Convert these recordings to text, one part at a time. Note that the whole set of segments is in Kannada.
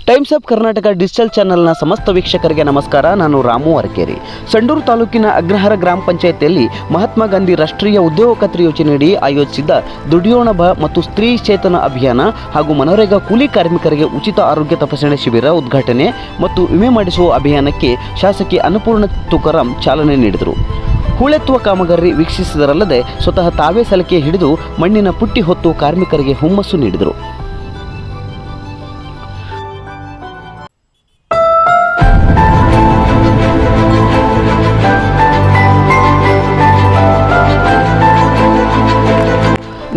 ಟೈಮ್ಸ್ ಆಫ್ ಕರ್ನಾಟಕ ಡಿಜಿಟಲ್ ಚಾನೆಲ್ನ ಸಮಸ್ತ ವೀಕ್ಷಕರಿಗೆ ನಮಸ್ಕಾರ. ನಾನು ರಾಮು ಅರಕೇರಿ. ಸಂಡೂರು ತಾಲೂಕಿನ ಅಗ್ರಹಾರ ಗ್ರಾಮ ಪಂಚಾಯಿತಿಯಲ್ಲಿ ಮಹಾತ್ಮ ಗಾಂಧಿ ರಾಷ್ಟ್ರೀಯ ಉದ್ಯೋಗ ಖಾತ್ರಿ ಯೋಜನೆಯಡಿ ಆಯೋಜಿಸಿದ್ದ ದುಡಿಯೋಣ ಬಾ ಮತ್ತು ಸ್ತ್ರೀ ಚೇತನ ಅಭಿಯಾನ ಹಾಗೂ ಮನರೇಗಾ ಕೂಲಿ ಕಾರ್ಮಿಕರಿಗೆ ಉಚಿತ ಆರೋಗ್ಯ ತಪಾಸಣೆ ಶಿಬಿರ ಉದ್ಘಾಟನೆ ಮತ್ತು ವಿಮೆ ಮಾಡಿಸುವ ಅಭಿಯಾನಕ್ಕೆ ಶಾಸಕಿ ಅನ್ನಪೂರ್ಣ ತುಕಾರಾಂ ಚಾಲನೆ ನೀಡಿದರು. ಹೂಳೆತ್ತುವ ಕಾಮಗಾರಿ ವೀಕ್ಷಿಸಿದರಲ್ಲದೆ ಸ್ವತಃ ತಾವೇ ಸಲಕೆ ಹಿಡಿದು ಮಣ್ಣಿನ ಪುಟ್ಟಿ ಹೊತ್ತು ಕಾರ್ಮಿಕರಿಗೆ ಹುಮ್ಮಸ್ಸು ನೀಡಿದರು.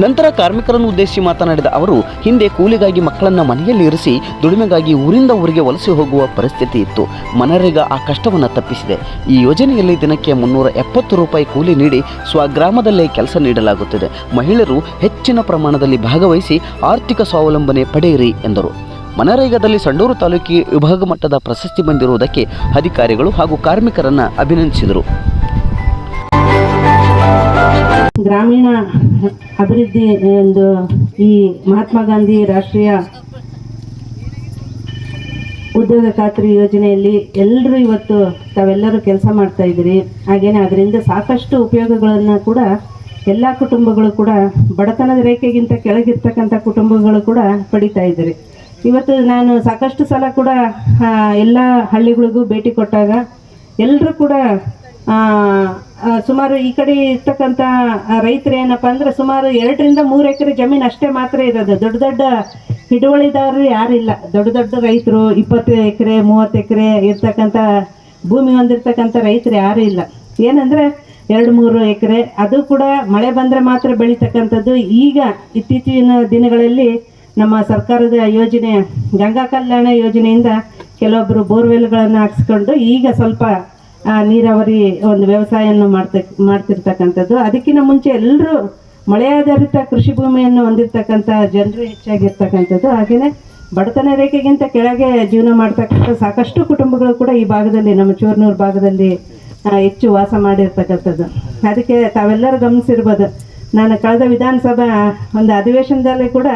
ನಂತರ ಕಾರ್ಮಿಕರನ್ನು ಉದ್ದೇಶಿಸಿ ಮಾತನಾಡಿದ ಅವರು, ಹಿಂದೆ ಕೂಲಿಗಾಗಿ ಮಕ್ಕಳನ್ನು ಮನೆಯಲ್ಲಿ ಇರಿಸಿ ದುಡಿಮೆಗಾಗಿ ಊರಿಂದ ಊರಿಗೆ ವಲಸೆ ಹೋಗುವ ಪರಿಸ್ಥಿತಿ ಇತ್ತು. ಮನರೇಗಾ ಆ ಕಷ್ಟವನ್ನು ತಪ್ಪಿಸಿದೆ. ಈ ಯೋಜನೆಯಲ್ಲಿ ದಿನಕ್ಕೆ 370 ರೂಪಾಯಿ ಕೂಲಿ ನೀಡಿ ಸ್ವಗ್ರಾಮದಲ್ಲೇ ಕೆಲಸ ನೀಡಲಾಗುತ್ತಿದೆ. ಮಹಿಳೆಯರು ಹೆಚ್ಚಿನ ಪ್ರಮಾಣದಲ್ಲಿ ಭಾಗವಹಿಸಿ ಆರ್ಥಿಕ ಸ್ವಾವಲಂಬನೆ ಪಡೆಯಿರಿ ಎಂದರು. ಮನರೇಗಾದಲ್ಲಿ ಸಂಡೂರು ತಾಲೂಕಿಗೆ ವಿಭಾಗ ಮಟ್ಟದ ಪ್ರಶಸ್ತಿ ಬಂದಿರುವುದಕ್ಕೆ ಅಧಿಕಾರಿಗಳು ಹಾಗೂ ಕಾರ್ಮಿಕರನ್ನು ಅಭಿನಂದಿಸಿದರು. ಗ್ರಾಮೀಣ ಅಭಿವೃದ್ಧಿ ಎಂದು ಈ ಮಹಾತ್ಮ ಗಾಂಧಿ ರಾಷ್ಟ್ರೀಯ ಉದ್ಯೋಗ ಖಾತ್ರಿ ಯೋಜನೆಯಲ್ಲಿ ಎಲ್ಲರೂ ಇವತ್ತು ತಾವೆಲ್ಲರೂ ಕೆಲಸ ಮಾಡ್ತಾ ಇದ್ದೀರಿ. ಹಾಗೇನೆ ಅದರಿಂದ ಸಾಕಷ್ಟು ಉಪಯೋಗಗಳನ್ನು ಕೂಡ ಎಲ್ಲ ಕುಟುಂಬಗಳು ಕೂಡ ಬಡತನದ ರೇಖೆಗಿಂತ ಕೆಳಗಿರ್ತಕ್ಕಂಥ ಕುಟುಂಬಗಳು ಕೂಡ ಪಡಿತಾ ಇದ್ದೀರಿ. ಇವತ್ತು ನಾನು ಸಾಕಷ್ಟು ಸಲ ಕೂಡ ಎಲ್ಲ ಹಳ್ಳಿಗಳಿಗೂ ಭೇಟಿ ಕೊಟ್ಟಾಗ ಎಲ್ಲರೂ ಕೂಡ ಸುಮಾರು ಈ ಕಡೆ ಇರ್ತಕ್ಕಂಥ ರೈತರು ಏನಪ್ಪ ಅಂದರೆ ಸುಮಾರು 2 ರಿಂದ 3 ಎಕರೆ ಜಮೀನು ಅಷ್ಟೇ ಮಾತ್ರ ಇರೋದು. ದೊಡ್ಡ ದೊಡ್ಡ ಹಿಡುವಳಿದಾರರು ಯಾರಿಲ್ಲ. ದೊಡ್ಡ ದೊಡ್ಡ ರೈತರು 20 ಎಕರೆ 30 ಎಕರೆ ಇರ್ತಕ್ಕಂಥ ಭೂಮಿ ಹೊಂದಿರ್ತಕ್ಕಂಥ ರೈತರು ಯಾರೂ ಇಲ್ಲ. ಏನಂದರೆ 2-3 ಎಕರೆ, ಅದು ಕೂಡ ಮಳೆ ಬಂದರೆ ಮಾತ್ರ ಬೆಳೀತಕ್ಕಂಥದ್ದು. ಈಗ ಇತ್ತೀಚಿನ ದಿನಗಳಲ್ಲಿ ನಮ್ಮ ಸರ್ಕಾರದ ಯೋಜನೆ ಗಂಗಾ ಕಲ್ಯಾಣ ಯೋಜನೆಯಿಂದ ಕೆಲವೊಬ್ಬರು ಬೋರ್ವೆಲ್ಗಳನ್ನು ಹಾಕ್ಸ್ಕೊಂಡು ಈಗ ಸ್ವಲ್ಪ ನೀರಾವರಿ ಒಂದು ವ್ಯವಸಾಯವನ್ನು ಮಾಡ್ತಿರ್ತಕ್ಕಂಥದ್ದು. ಅದಕ್ಕಿಂತ ಮುಂಚೆ ಎಲ್ಲರೂ ಮಳೆ ಆಧಾರಿತ ಕೃಷಿ ಭೂಮಿಯನ್ನು ಹೊಂದಿರತಕ್ಕಂಥ ಜನರು ಹೆಚ್ಚಾಗಿರ್ತಕ್ಕಂಥದ್ದು. ಹಾಗೆಯೇ ಬಡತನ ರೇಖೆಗಿಂತ ಕೆಳಗೆ ಜೀವನ ಮಾಡ್ತಕ್ಕಂಥ ಸಾಕಷ್ಟು ಕುಟುಂಬಗಳು ಕೂಡ ಈ ಭಾಗದಲ್ಲಿ ನಮ್ಮ ಚೂರ್ನೂರು ಭಾಗದಲ್ಲಿ ಹೆಚ್ಚು ವಾಸ ಮಾಡಿರ್ತಕ್ಕಂಥದ್ದು. ಅದಕ್ಕೆ ತಾವೆಲ್ಲರೂ ಗಮನಿಸಿರ್ಬೋದು, ನಾನು ಕಳೆದ ವಿಧಾನಸಭಾ ಒಂದು ಅಧಿವೇಶನದಲ್ಲಿ ಕೂಡ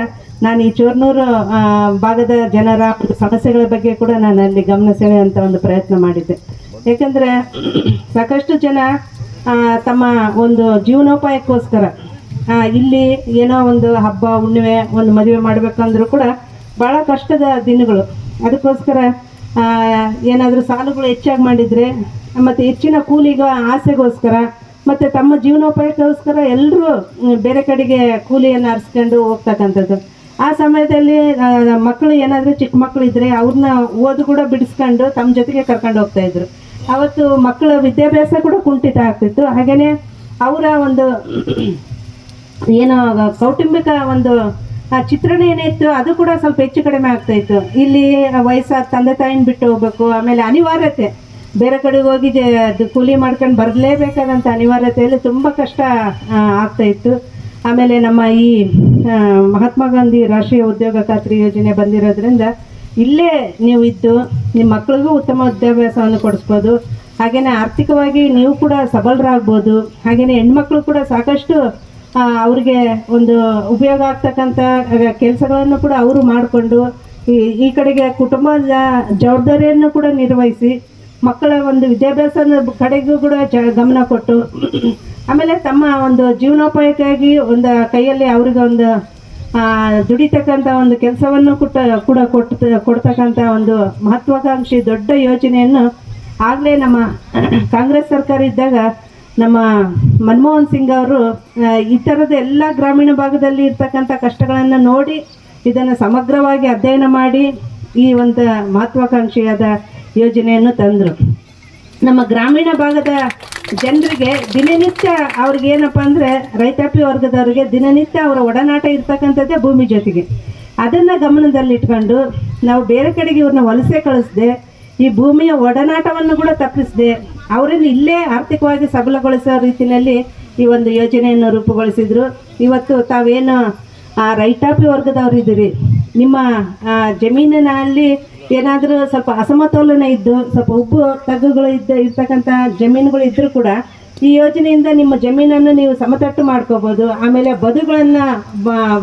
ನಾನು ಈ ಚೂರ್ನೂರು ಭಾಗದ ಜನರ ಸಮಸ್ಯೆಗಳ ಬಗ್ಗೆ ಕೂಡ ನಾನು ಅಲ್ಲಿ ಗಮನ ಸೆಳೆಯುವಂಥ ಒಂದು ಪ್ರಯತ್ನ ಮಾಡಿದ್ದೆ. ಯಾಕಂದರೆ ಸಾಕಷ್ಟು ಜನ ತಮ್ಮ ಒಂದು ಜೀವನೋಪಾಯಕ್ಕೋಸ್ಕರ ಇಲ್ಲಿ ಏನೋ ಒಂದು ಹಬ್ಬ ಹುಣ್ಣಿಮೆ ಒಂದು ಮದುವೆ ಮಾಡಬೇಕಂದ್ರೂ ಕೂಡ ಭಾಳ ಕಷ್ಟದ ದಿನಗಳು. ಅದಕ್ಕೋಸ್ಕರ ಏನಾದರೂ ಸಾಲುಗಳು ಹೆಚ್ಚಾಗಿ ಮಾಡಿದರೆ ಮತ್ತು ಹೆಚ್ಚಿನ ಕೂಲಿಗ ಆಸೆಗೋಸ್ಕರ ಮತ್ತು ತಮ್ಮ ಜೀವನೋಪಾಯಕ್ಕೋಸ್ಕರ ಎಲ್ಲರೂ ಬೇರೆ ಕಡೆಗೆ ಕೂಲಿಯನ್ನು ಅರ್ಸ್ಕೊಂಡು ಹೋಗ್ತಕ್ಕಂಥದ್ದು. ಆ ಸಮಯದಲ್ಲಿ ಮಕ್ಕಳು ಏನಾದರೂ ಚಿಕ್ಕ ಮಕ್ಕಳು ಇದ್ದರೆ ಅವ್ರನ್ನ ಓದು ಕೂಡ ಬಿಡಿಸ್ಕೊಂಡು ತಮ್ಮ ಜೊತೆಗೆ ಕರ್ಕೊಂಡು ಹೋಗ್ತಾಯಿದ್ರು. ಅವತ್ತು ಮಕ್ಕಳ ವಿದ್ಯಾಭ್ಯಾಸ ಕೂಡ ಕುಂಠಿತ ಆಗ್ತಿತ್ತು. ಹಾಗೆಯೇ ಅವರ ಒಂದು ಏನೋ ಕೌಟುಂಬಿಕ ಒಂದು ಚಿತ್ರಣ ಏನಿತ್ತು ಅದು ಕೂಡ ಸ್ವಲ್ಪ ಹೆಚ್ಚು ಕಡಿಮೆ ಆಗ್ತಾಯಿತ್ತು. ಇಲ್ಲಿ ವಯಸ್ಸಾದ ತಂದೆ ತಾಯಿನ ಬಿಟ್ಟು ಹೋಗ್ಬೇಕು, ಆಮೇಲೆ ಅನಿವಾರ್ಯತೆ ಬೇರೆ ಕಡೆಗೆ ಹೋಗಿ ಕೂಲಿ ಮಾಡ್ಕೊಂಡು ಬರಲೇಬೇಕಾದಂಥ ಅನಿವಾರ್ಯತೆಯಲ್ಲಿ ತುಂಬ ಕಷ್ಟ ಆಗ್ತಾಯಿತ್ತು. ಆಮೇಲೆ ನಮ್ಮ ಈ ಮಹಾತ್ಮ ಗಾಂಧಿ ರಾಷ್ಟ್ರೀಯ ಉದ್ಯೋಗ ಖಾತ್ರಿ ಯೋಜನೆ ಬಂದಿರೋದ್ರಿಂದ ಇಲ್ಲೇ ನೀವು ಇದ್ದು ನಿಮ್ಮ ಮಕ್ಕಳಿಗೂ ಉತ್ತಮ ವಿದ್ಯಾಭ್ಯಾಸವನ್ನು ಕೊಡಿಸ್ಬೋದು. ಹಾಗೆಯೇ ಆರ್ಥಿಕವಾಗಿ ನೀವು ಕೂಡ ಸಬಲರಾಗ್ಬೋದು. ಹಾಗೆಯೇ ಹೆಣ್ಮಕ್ಳು ಕೂಡ ಸಾಕಷ್ಟು ಅವ್ರಿಗೆ ಒಂದು ಉಪಯೋಗ ಆಗ್ತಕ್ಕಂಥ ಕೆಲಸಗಳನ್ನು ಕೂಡ ಅವರು ಮಾಡಿಕೊಂಡು ಈ ಕಡೆಗೆ ಕುಟುಂಬದ ಜವಾಬ್ದಾರಿಯನ್ನು ಕೂಡ ನಿರ್ವಹಿಸಿ ಮಕ್ಕಳ ಒಂದು ವಿದ್ಯಾಭ್ಯಾಸದ ಕಡೆಗೂ ಕೂಡ ಗಮನ ಕೊಟ್ಟು ಆಮೇಲೆ ತಮ್ಮ ಒಂದು ಜೀವನೋಪಾಯಕ್ಕಾಗಿ ಒಂದು ಕೈಯಲ್ಲಿ ಅವ್ರಿಗೆ ಒಂದು ದುಡಿತಕ್ಕಂಥ ಒಂದು ಕೆಲಸವನ್ನು ಕೊಡ್ತಕ್ಕಂಥ ಒಂದು ಮಹತ್ವಾಕಾಂಕ್ಷಿ ದೊಡ್ಡ ಯೋಜನೆಯನ್ನು ಆಗಲೇ ನಮ್ಮ ಕಾಂಗ್ರೆಸ್ ಸರ್ಕಾರ ಇದ್ದಾಗ ನಮ್ಮ ಮನಮೋಹನ್ ಸಿಂಗ್ ಅವರು ಈ ಥರದ ಎಲ್ಲ ಗ್ರಾಮೀಣ ಭಾಗದಲ್ಲಿ ಇರ್ತಕ್ಕಂಥ ಕಷ್ಟಗಳನ್ನು ನೋಡಿ ಇದನ್ನು ಸಮಗ್ರವಾಗಿ ಅಧ್ಯಯನ ಮಾಡಿ ಈ ಒಂದು ಮಹತ್ವಾಕಾಂಕ್ಷಿಯಾದ ಯೋಜನೆಯನ್ನು ತಂದರು. ನಮ್ಮ ಗ್ರಾಮೀಣ ಭಾಗದ ಜನರಿಗೆ ದಿನನಿತ್ಯ ಅವ್ರಿಗೇನಪ್ಪ ಅಂದರೆ ರೈತಾಪಿ ವರ್ಗದವ್ರಿಗೆ ದಿನನಿತ್ಯ ಅವರ ಒಡನಾಟ ಇರ್ತಕ್ಕಂಥದ್ದೇ ಭೂಮಿ ಜೊತೆಗೆ. ಅದನ್ನು ಗಮನದಲ್ಲಿಟ್ಕೊಂಡು ನಾವು ಬೇರೆ ಕಡೆಗೆ ಇವ್ರನ್ನ ವಲಸೆ ಕಳಿಸ್ದೆ, ಈ ಭೂಮಿಯ ಒಡನಾಟವನ್ನು ಕೂಡ ತಪ್ಪಿಸದೆ ಅವರನ್ನು ಇಲ್ಲೇ ಆರ್ಥಿಕವಾಗಿ ಸಬಲಗೊಳಿಸೋ ರೀತಿಯಲ್ಲಿ ಈ ಒಂದು ಯೋಜನೆಯನ್ನು ರೂಪುಗೊಳಿಸಿದರು. ಇವತ್ತು ತಾವೇನು ರೈತಾಪಿ ವರ್ಗದವರಿದ್ದೀರಿ, ನಿಮ್ಮ ಜಮೀನಿನಲ್ಲಿ ಏನಾದರೂ ಸ್ವಲ್ಪ ಅಸಮತೋಲನ ಇದ್ದು ಸ್ವಲ್ಪ ಉಬ್ಬು ತಗ್ಗುಗಳು ಇರ್ತಕ್ಕಂಥ ಜಮೀನುಗಳು ಇದ್ದರೂ ಕೂಡ ಈ ಯೋಜನೆಯಿಂದ ನಿಮ್ಮ ಜಮೀನನ್ನು ನೀವು ಸಮತಟ್ಟು ಮಾಡ್ಕೋಬೋದು. ಆಮೇಲೆ ಬದುಗಳನ್ನು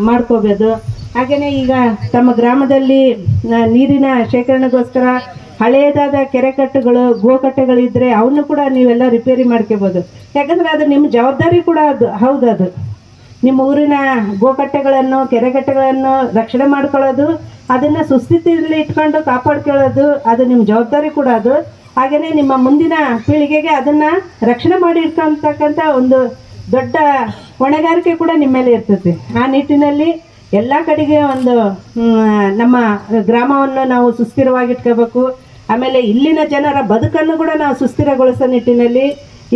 ಮಾಡ್ಕೋಬೋದು. ಹಾಗೆಯೇ ಈಗ ತಮ್ಮ ಗ್ರಾಮದಲ್ಲಿ ನೀರಿನ ಶೇಖರಣೆಗೋಸ್ಕರ ಹಳೆಯದಾದ ಕೆರೆಕಟ್ಟೆಗಳು ಗೋಕಟ್ಟೆಗಳಿದ್ದರೆ ಅವನ್ನು ಕೂಡ ನೀವೆಲ್ಲ ರಿಪೇರಿ ಮಾಡ್ಕೋಬೋದು. ಯಾಕಂದರೆ ಅದು ನಿಮ್ಮ ಜವಾಬ್ದಾರಿ ಕೂಡ ಅದು. ನಿಮ್ಮ ಊರಿನ ಗೋಕಟ್ಟೆಗಳನ್ನು ಕೆರೆಕಟ್ಟೆಗಳನ್ನು ರಕ್ಷಣೆ ಮಾಡ್ಕೊಳ್ಳೋದು, ಅದನ್ನು ಸುಸ್ಥಿತಿಯಲ್ಲಿ ಇಟ್ಕೊಂಡು ಕಾಪಾಡ್ಕೊಳ್ಳೋದು ಅದು ನಿಮ್ಮ ಜವಾಬ್ದಾರಿ ಕೂಡ ಅದು. ಹಾಗೆಯೇ ನಿಮ್ಮ ಮುಂದಿನ ಪೀಳಿಗೆಗೆ ಅದನ್ನು ರಕ್ಷಣೆ ಮಾಡಿ ಇಟ್ಕೊಳ್ತಕ್ಕಂಥ ಒಂದು ದೊಡ್ಡ ಹೊಣೆಗಾರಿಕೆ ಕೂಡ ನಿಮ್ಮ ಮೇಲೆ ಇರ್ತದೆ. ಆ ನಿಟ್ಟಿನಲ್ಲಿ ಎಲ್ಲ ಕಡೆಗೆ ಒಂದು ನಮ್ಮ ಗ್ರಾಮವನ್ನು ನಾವು ಸುಸ್ಥಿರವಾಗಿಟ್ಕೋಬೇಕು. ಆಮೇಲೆ ಇಲ್ಲಿನ ಜನರ ಬದುಕನ್ನು ಕೂಡ ನಾವು ಸುಸ್ಥಿರಗೊಳಿಸೋ ನಿಟ್ಟಿನಲ್ಲಿ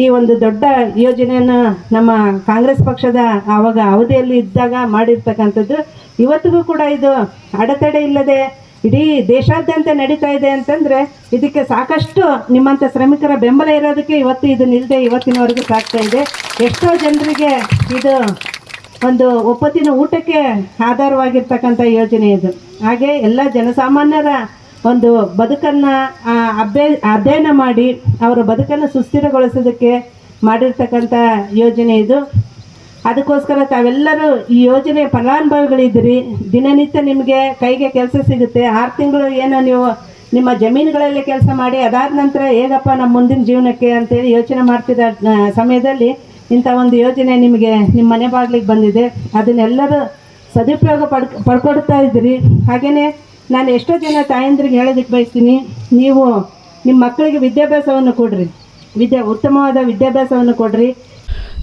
ಈ ಒಂದು ದೊಡ್ಡ ಯೋಜನೆಯನ್ನು ನಮ್ಮ ಕಾಂಗ್ರೆಸ್ ಪಕ್ಷದ ಆವಾಗ ಅವಧಿಯಲ್ಲಿ ಇದ್ದಾಗ ಮಾಡಿರ್ತಕ್ಕಂಥದ್ದು. ಇವತ್ತಿಗೂ ಕೂಡ ಇದು ಅಡೆತಡೆ ಇಲ್ಲದೆ ಇಡೀ ದೇಶಾದ್ಯಂತ ನಡೀತಾ ಇದೆ ಅಂತಂದರೆ ಇದಕ್ಕೆ ಸಾಕಷ್ಟು ನಿಮ್ಮಂಥ ಶ್ರಮಿಕರ ಬೆಂಬಲ ಇರೋದಕ್ಕೆ ಇವತ್ತು ಇದು ನಿಲ್ಲದೆ ಇವತ್ತಿನವರೆಗೂ ಸಾಗ್ತಾ ಇದೆ. ಎಷ್ಟೋ ಜನರಿಗೆ ಇದು ಒಂದು ಒಪ್ಪತ್ತಿನ ಊಟಕ್ಕೆ ಆಧಾರವಾಗಿರ್ತಕ್ಕಂಥ ಯೋಜನೆ ಇದು. ಹಾಗೆ ಎಲ್ಲ ಜನಸಾಮಾನ್ಯರ ಒಂದು ಬದುಕನ್ನು ಅಧ್ಯಯನ ಮಾಡಿ ಅವರ ಬದುಕನ್ನು ಸುಸ್ಥಿರಗೊಳಿಸೋದಕ್ಕೆ ಮಾಡಿರ್ತಕ್ಕಂಥ ಯೋಜನೆ ಇದು. ಅದಕ್ಕೋಸ್ಕರ ತಾವೆಲ್ಲರೂ ಈ ಯೋಜನೆ ಫಲಾನುಭವಿಗಳಿದ್ದೀರಿ. ದಿನನಿತ್ಯ ನಿಮಗೆ ಕೈಗೆ ಕೆಲಸ ಸಿಗುತ್ತೆ. 6 ತಿಂಗಳು ಏನೋ ನೀವು ನಿಮ್ಮ ಜಮೀನುಗಳಲ್ಲಿ ಕೆಲಸ ಮಾಡಿ ಅದಾದ ನಂತರ ಹೇಗಪ್ಪ ನಮ್ಮ ಮುಂದಿನ ಜೀವನಕ್ಕೆ ಅಂತೇಳಿ ಯೋಚನೆ ಮಾಡ್ತಿದ್ದ ಸಮಯದಲ್ಲಿ ಇಂಥ ಒಂದು ಯೋಜನೆ ನಿಮಗೆ ನಿಮ್ಮ ಮನೆ ಬಾಗಿಲಿಗೆ ಬಂದಿದೆ. ಅದನ್ನೆಲ್ಲರೂ ಸದುಪಯೋಗ ಪಡ್ಕೊಡ್ತಾ ಇದ್ದೀರಿ. ಹಾಗೆಯೇ ನಾನು ಎಷ್ಟೋ ಜನ ತಾಯಂದ್ರಿಗೆ ಹೇಳೋದಕ್ಕೆ ಬಯಸ್ತೀನಿ, ನೀವು ನಿಮ್ಮ ಮಕ್ಕಳಿಗೆ ವಿದ್ಯಾಭ್ಯಾಸವನ್ನು ಕೊಡ್ರಿ, ಉತ್ತಮವಾದ ವಿದ್ಯಾಭ್ಯಾಸವನ್ನು ಕೊಡ್ರಿ.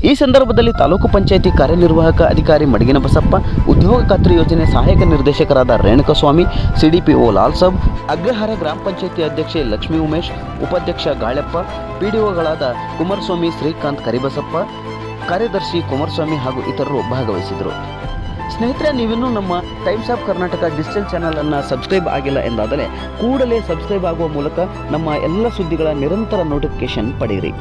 ಈ ಸಂದರ್ಭದಲ್ಲಿ ತಾಲೂಕು ಪಂಚಾಯಿತಿ ಕಾರ್ಯನಿರ್ವಾಹಕ ಅಧಿಕಾರಿ ಮಡಗಿನ ಬಸಪ್ಪ, ಉದ್ಯೋಗ ಖಾತ್ರಿ ಯೋಜನೆ ಸಹಾಯಕ ನಿರ್ದೇಶಕರಾದ ರೇಣುಕಸ್ವಾಮಿ, ಸಿಡಿಪಿಒ ಲಾಲ್ಸಾಬ್, ಅಗ್ರಹಾರ ಗ್ರಾಮ ಪಂಚಾಯಿತಿ ಅಧ್ಯಕ್ಷೆ ಲಕ್ಷ್ಮೀ ಉಮೇಶ್, ಉಪಾಧ್ಯಕ್ಷ ಗಾಳಪ್ಪ, ಪಿಡಿಒಗಳಾದ ಕುಮಾರಸ್ವಾಮಿ, ಶ್ರೀಕಾಂತ್, ಕರಿಬಸಪ್ಪ, ಕಾರ್ಯದರ್ಶಿ ಕುಮಾರಸ್ವಾಮಿ ಹಾಗೂ ಇತರರು ಭಾಗವಹಿಸಿದರು. ಸ್ನೇಹಿತರೆ, ನೀವಿನ್ನೂ ನಮ್ಮ ಟೈಮ್ಸ್ ಆಫ್ ಕರ್ನಾಟಕ ಡಿಜಿಟಲ್ ಚಾನಲನ್ನು ಸಬ್ಸ್ಕ್ರೈಬ್ ಆಗಿಲ್ಲ ಎಂದಾದರೆ ಕೂಡಲೇ ಸಬ್ಸ್ಕ್ರೈಬ್ ಆಗುವ ಮೂಲಕ ನಮ್ಮ ಎಲ್ಲ ಸುದ್ದಿಗಳ ನಿರಂತರ ನೋಟಿಫಿಕೇಶನ್ ಪಡೆಯಿರಿ.